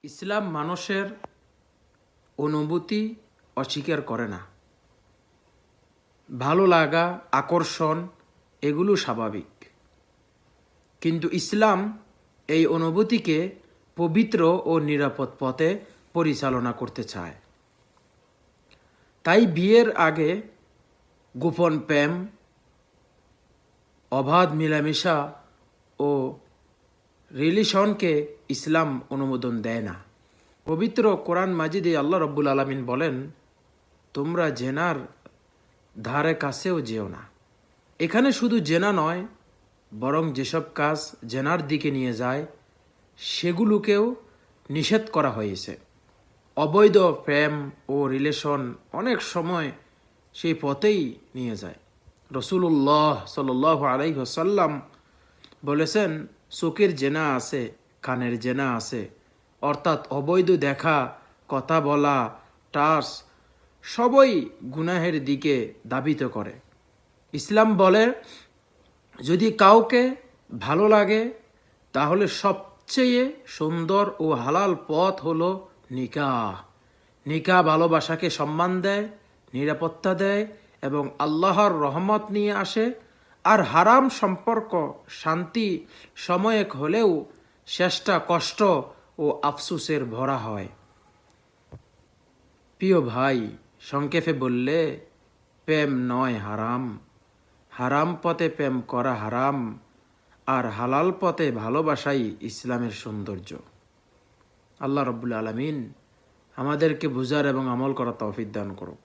ইসলাম মানুষের অনুভূতি অস্বীকার করে না। ভালো লাগা, আকর্ষণ এগুলো স্বাভাবিক, কিন্তু ইসলাম এই অনুভূতিকে পবিত্র ও নিরাপদ পথে পরিচালনা করতে চায়। তাই বিয়ের আগে গোপন প্রেম, অবাধ মিলামেশা ও রিলেশনকে ইসলাম অনুমোদন দেয় না। পবিত্র কোরআন মাজিদে আল্লাহ রব্বুল আলামিন বলেন, তোমরা জেনার ধারে কাছেও যেও না। এখানে শুধু জেনা নয়, বরং যেসব কাজ জেনার দিকে নিয়ে যায় সেগুলোকেও নিষেধ করা হয়েছে। অবৈধ প্রেম ও রিলেশন অনেক সময় সেই পথেই নিয়ে যায়। রসুল্লাহ সাল্লাল্লাহু আলাইহি ওয়াসাল্লাম বলেছেন, চোখের জেনা আছে, কানের জেনা আছে, অর্থাৎ অবৈধ দেখা, কথা বলা, টাচ সবই গুনাহের দিকে ধাবিত করে। ইসলাম বলে, যদি কাউকে ভালো লাগে তাহলে সবচেয়ে সুন্দর ও হালাল পথ হলো নিকাহ। নিকাহ ভালোবাসাকে সম্মান দেয়, নিরাপত্তা দেয় এবং আল্লাহর রহমত নিয়ে আসে। আর হারাম সম্পর্ক শান্তি সাময়িক হলেও শেষটা কষ্ট ও আফসোসের ভরা হয়। প্রিয় ভাই, সংক্ষেপে বললে, প্রেম নয় হারাম, হারাম পথে প্রেম করা হারাম, আর হালাল পথে ভালোবাসাই ইসলামের সৌন্দর্য। আল্লাহ রব্বুল আলামিন আমাদেরকে বুঝার এবং আমল করার তৌফিক দান করুক।